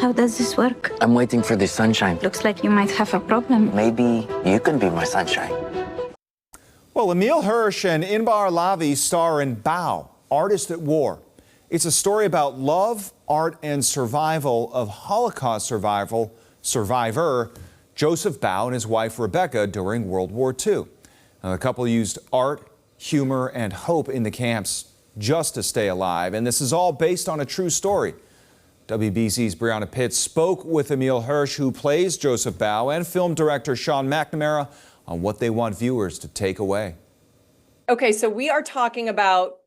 How does this work? I'm waiting for the sunshine. Looks like you might have a problem. Maybe you can be my sunshine. Well, Emile Hirsch and Inbar Lavi star in Bau, Artist at War. It's a story about love, art, and survival of Holocaust survivor Joseph Bau and his wife Rebecca during World War II. Now, the couple used art, humor, and hope in the camps just to stay alive. And this is all based on a true story. WBZ's Brianna Pitts spoke with Emile Hirsch, who plays Joseph Bau, and film director Sean McNamara on what they want viewers to take away. Okay, so we are talking about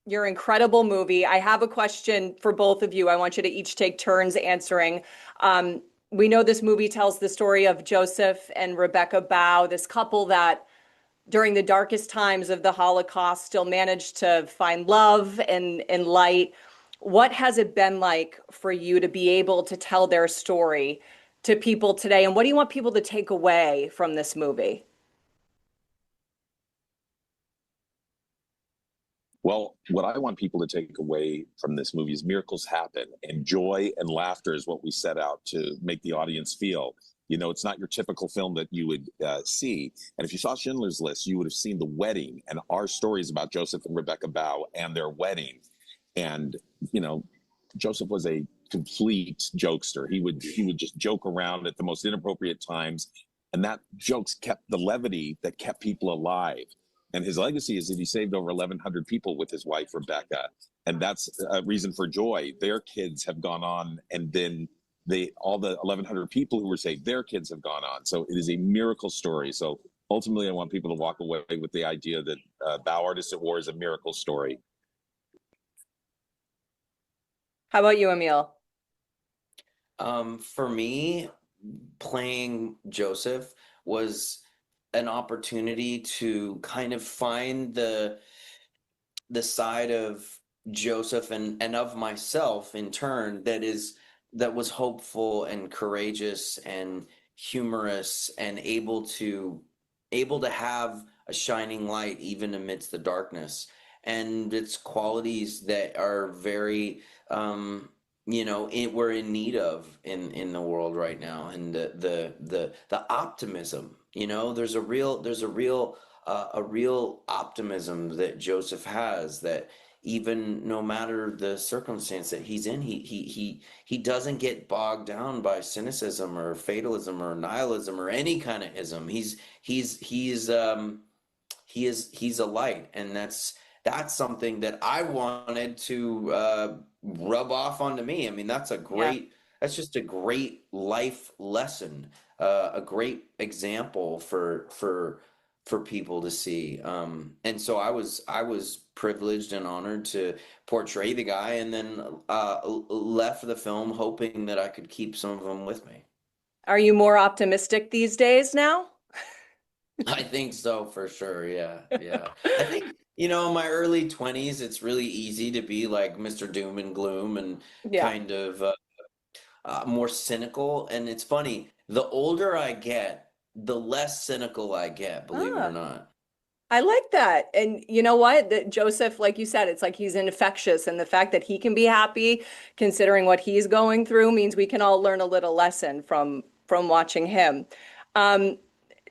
your incredible movie. I have a question for both of you. I want you to each take turns answering. We know this movie tells the story of Joseph and Rebecca Bau, this couple that during the darkest times of the Holocaust still managed to find love and light. What has it been like for you to be able to tell their story to people today? And what do you want people to take away from this movie? Well, what I want people to take away from this movie is miracles happen, and joy and laughter is what we set out to make the audience feel. You know, it's not your typical film that you would see. And if you saw Schindler's List, you would have seen the wedding, and our stories about Joseph and Rebecca Bau and their wedding. And, you know, Joseph was a complete jokester. He would just joke around at the most inappropriate times. And that jokes kept the levity that kept people alive. And his legacy is that he saved over 1,100 people with his wife, Rebecca. And that's a reason for joy. Their kids have gone on, and then all the 1,100 people who were saved, their kids have gone on. So it is a miracle story. So ultimately, I want people to walk away with the idea that Bau Artist at War is a miracle story. How about you, Emile? For me, playing Joseph was an opportunity to kind of find the side of Joseph and of myself in turn that was hopeful and courageous and humorous and able to have a shining light even amidst the darkness. And it's qualities that are very we're in need of in the world right now. And the optimism, there's a real optimism that Joseph has, that even no matter the circumstance that he's in, he doesn't get bogged down by cynicism or fatalism or nihilism or any kind of ism. He's a light, and that's something that I wanted to rub off onto me. I mean, that's just a great life lesson, a great example for people to see. And so I was privileged and honored to portray the guy, and then left the film hoping that I could keep some of them with me. Are you more optimistic these days now? I think so, for sure. Yeah. I think, in my early 20s, it's really easy to be like Mr. Doom and Gloom and kind of more cynical. And it's funny, the older I get, the less cynical I get, believe it or not. I like that. And you know what? Joseph, like you said, it's like he's infectious. And the fact that he can be happy, considering what he's going through, means we can all learn a little lesson from watching him.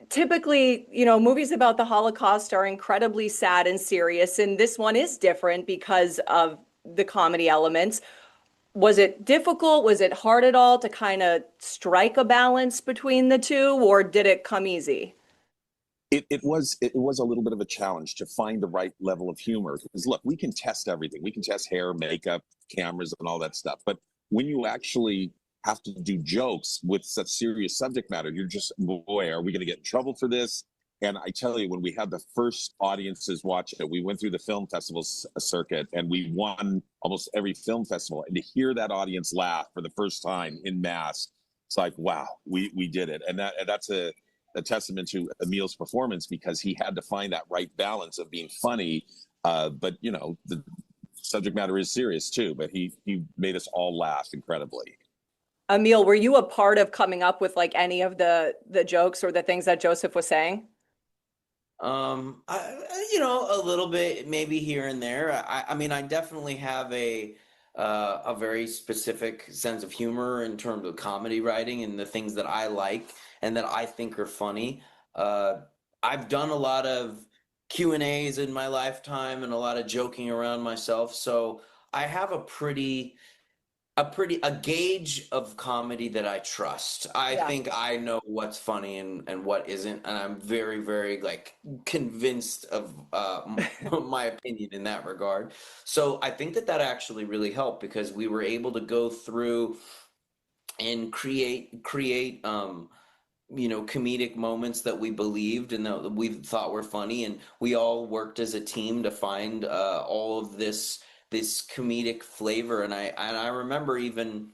Typically, movies about the Holocaust are incredibly sad and serious, and this one is different because of the comedy elements. Was it difficult? Was it hard at all to kind of strike a balance between the two, or did it come easy? It was a little bit of a challenge to find the right level of humor, because look, we can test everything. We can test hair, makeup, cameras, and all that stuff. But when you actually have to do jokes with such serious subject matter, you're just, boy, are we going to get in trouble for this? And I tell you, when we had the first audiences watch it, we went through the film festival circuit, and we won almost every film festival. And to hear that audience laugh for the first time in mass, it's like, wow, we did it. And that's a testament to Emile's performance, because he had to find that right balance of being funny, but the subject matter is serious too. But he made us all laugh incredibly. Emile, were you a part of coming up with like any of the jokes or the things that Joseph was saying? A little bit, maybe here and there. I mean, I definitely have a a very specific sense of humor in terms of comedy writing and the things that I like and that I think are funny. I've done a lot of Q&As in my lifetime and a lot of joking around myself, so I have a gauge of comedy that I trust. I Yeah. think I know what's funny and what isn't, and I'm very, very like convinced of my opinion in that regard. So I think that actually really helped because we were able to go through and create comedic moments that we believed and that we thought were funny, and we all worked as a team to find all of this comedic flavor. And I remember even,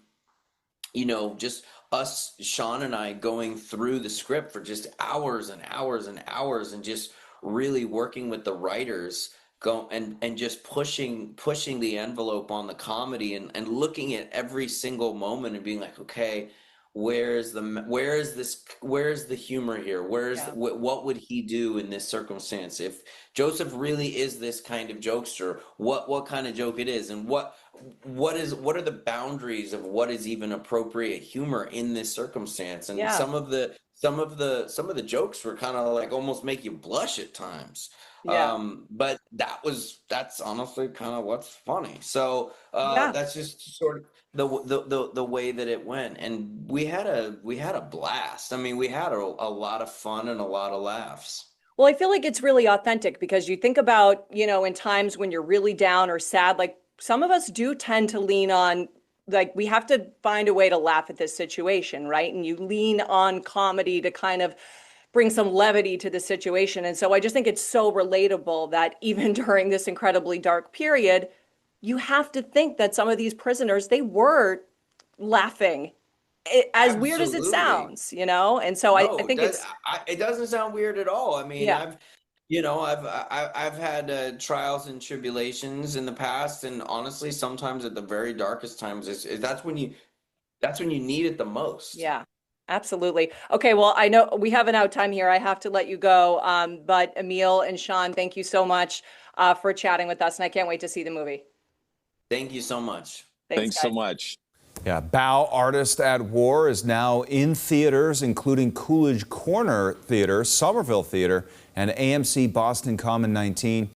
just us, Sean and I, going through the script for just hours and hours and hours, and just really working with the writers, go and just pushing the envelope on the comedy, and looking at every single moment and being like, okay, where's the humor here? What would he do in this circumstance? If Joseph really is this kind of jokester, what kind of joke it is, and what are the boundaries of what is even appropriate humor in this circumstance? And Yeah. some of the jokes were kind of like almost make you blush at times. Yeah. But that's honestly kind of what's funny. So Yeah. that's just sort of the way that it went, and we had a blast. I mean, we had a lot of fun and a lot of laughs. Well, I feel like it's really authentic because you think about, in times when you're really down or sad, like some of us do tend to lean on, like, we have to find a way to laugh at this situation, right? And you lean on comedy to kind of bring some levity to the situation. And so I just think it's so relatable that even during this incredibly dark period, you have to think that some of these prisoners, they were laughing, as weird as it Absolutely. sounds, And so I think it doesn't sound weird at all. I mean, yeah. I've had trials and tribulations in the past, and honestly, sometimes at the very darkest times, that's when you need it the most. Yeah, absolutely. Okay, well, I know we have an out time here. I have to let you go. But Emile and Sean, thank you so much for chatting with us, and I can't wait to see the movie. Thank you so much. Thanks so guys. much. Yeah, Bau, Artist at War, is now in theaters, including Coolidge Corner Theater, Somerville Theater, and AMC Boston Common 19.